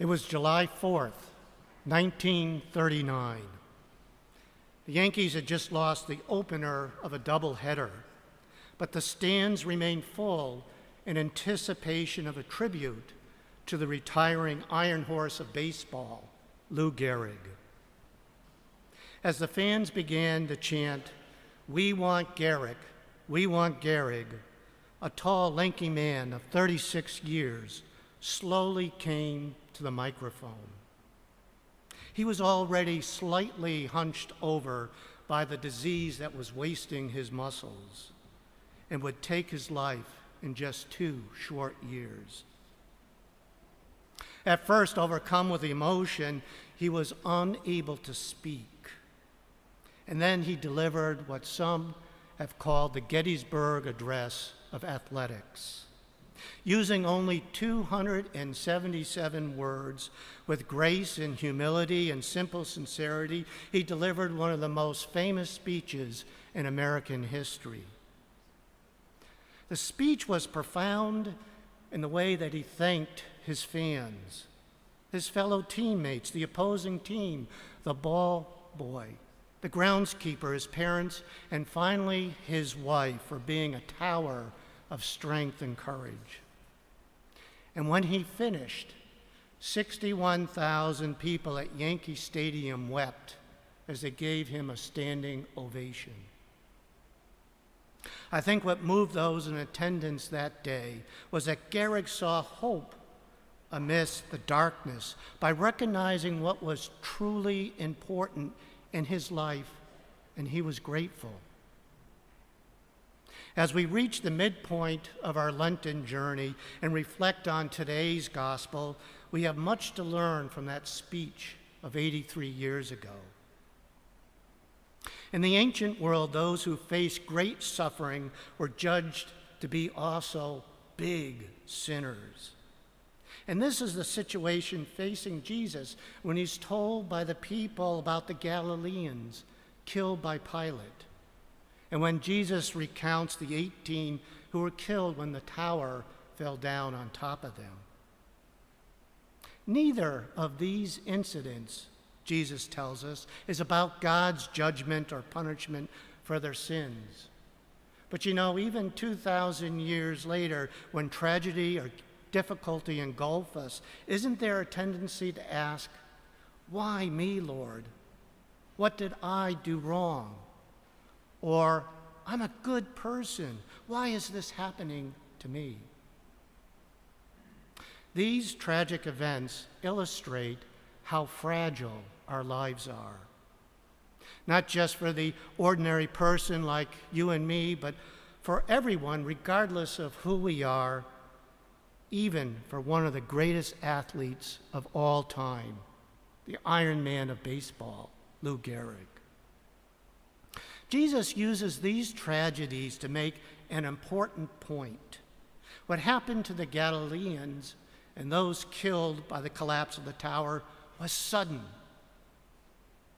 It was July 4th, 1939. The Yankees had just lost the opener of a doubleheader, but the stands remained full in anticipation of a tribute to the retiring Iron Horse of baseball, Lou Gehrig. As the fans began to chant, "We want Gehrig, we want Gehrig," a tall, lanky man of 36 years slowly came to the microphone. He was already slightly hunched over by the disease that was wasting his muscles and would take his life in just 2 short years. At first, overcome with emotion, he was unable to speak. And then he delivered what some have called the Gettysburg Address of athletics. Using only 277 words, with grace and humility and simple sincerity, he delivered one of the most famous speeches in American history. The speech was profound in the way that he thanked his fans, his fellow teammates, the opposing team, the ball boy, the groundskeeper, his parents, and finally his wife for being a tower of strength and courage. And when he finished, 61,000 people at Yankee Stadium wept as they gave him a standing ovation. I think what moved those in attendance that day was that Gehrig saw hope amidst the darkness by recognizing what was truly important in his life, and he was grateful. As we reach the midpoint of our Lenten journey and reflect on today's gospel, we have much to learn from that speech of 83 years ago. In the ancient world, those who faced great suffering were judged to be also big sinners. And this is the situation facing Jesus when he's told by the people about the Galileans killed by Pilate. And when Jesus recounts the 18 who were killed when the tower fell down on top of them. Neither of these incidents, Jesus tells us, is about God's judgment or punishment for their sins. But even 2,000 years later, when tragedy or difficulty engulf us, isn't there a tendency to ask, "Why me, Lord? What did I do wrong?" Or, "I'm a good person. Why is this happening to me?" These tragic events illustrate how fragile our lives are. Not just for the ordinary person like you and me, but for everyone, regardless of who we are, even for one of the greatest athletes of all time, the Iron Man of baseball, Lou Gehrig. Jesus uses these tragedies to make an important point. What happened to the Galileans and those killed by the collapse of the tower was sudden.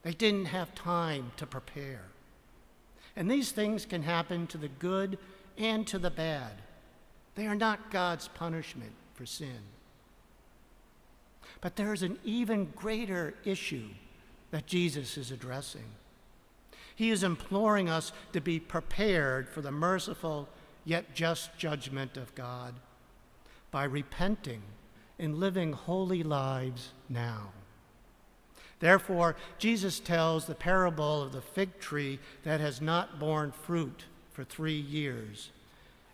They didn't have time to prepare. And these things can happen to the good and to the bad. They are not God's punishment for sin. But there is an even greater issue that Jesus is addressing. He is imploring us to be prepared for the merciful yet just judgment of God by repenting and living holy lives now. Therefore, Jesus tells the parable of the fig tree that has not borne fruit for 3 years,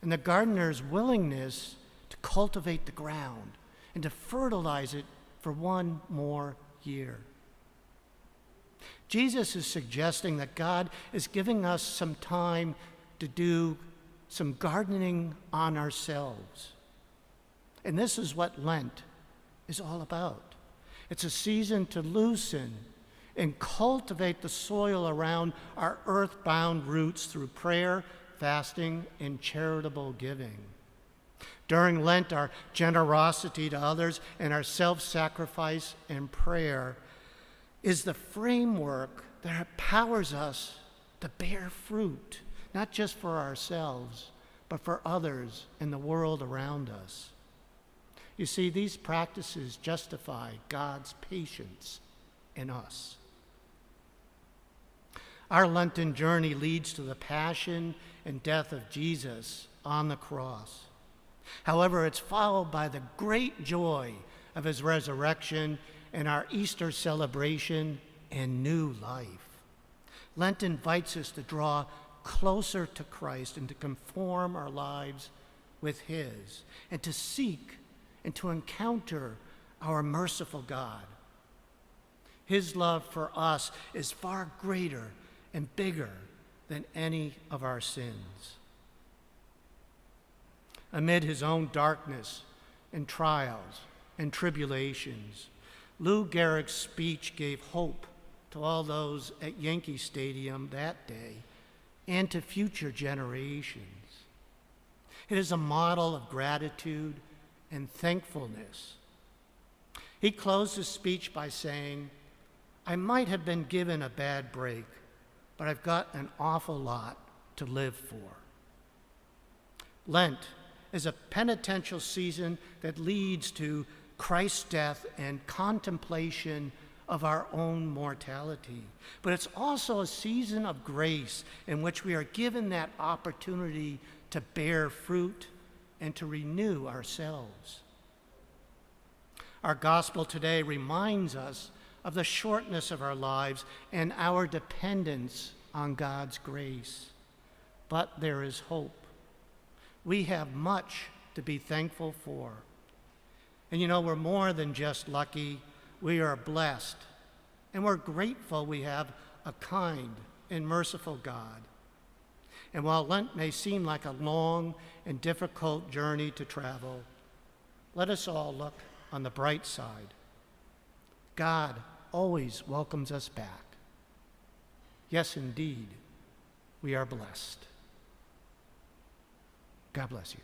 and the gardener's willingness to cultivate the ground and to fertilize it for 1 more year. Jesus is suggesting that God is giving us some time to do some gardening on ourselves. And this is what Lent is all about. It's a season to loosen and cultivate the soil around our earthbound roots through prayer, fasting, and charitable giving. During Lent, our generosity to others and our self-sacrifice and prayer is the framework that empowers us to bear fruit, not just for ourselves, but for others in the world around us. You see, these practices justify God's patience in us. Our Lenten journey leads to the passion and death of Jesus on the cross. However, it's followed by the great joy of his resurrection and our Easter celebration and new life. Lent invites us to draw closer to Christ and to conform our lives with his, and to seek and to encounter our merciful God. His love for us is far greater and bigger than any of our sins. Amid his own darkness and trials and tribulations, Lou Gehrig's speech gave hope to all those at Yankee Stadium that day and to future generations. It is a model of gratitude and thankfulness. He closed his speech by saying, "I might have been given a bad break, but I've got an awful lot to live for." Lent is a penitential season that leads to Christ's death and contemplation of our own mortality. But it's also a season of grace in which we are given that opportunity to bear fruit and to renew ourselves. Our gospel today reminds us of the shortness of our lives and our dependence on God's grace. But there is hope. We have much to be thankful for. And we're more than just lucky. We are blessed. And we're grateful we have a kind and merciful God. And while Lent may seem like a long and difficult journey to travel, let us all look on the bright side. God always welcomes us back. Yes, indeed, we are blessed. God bless you.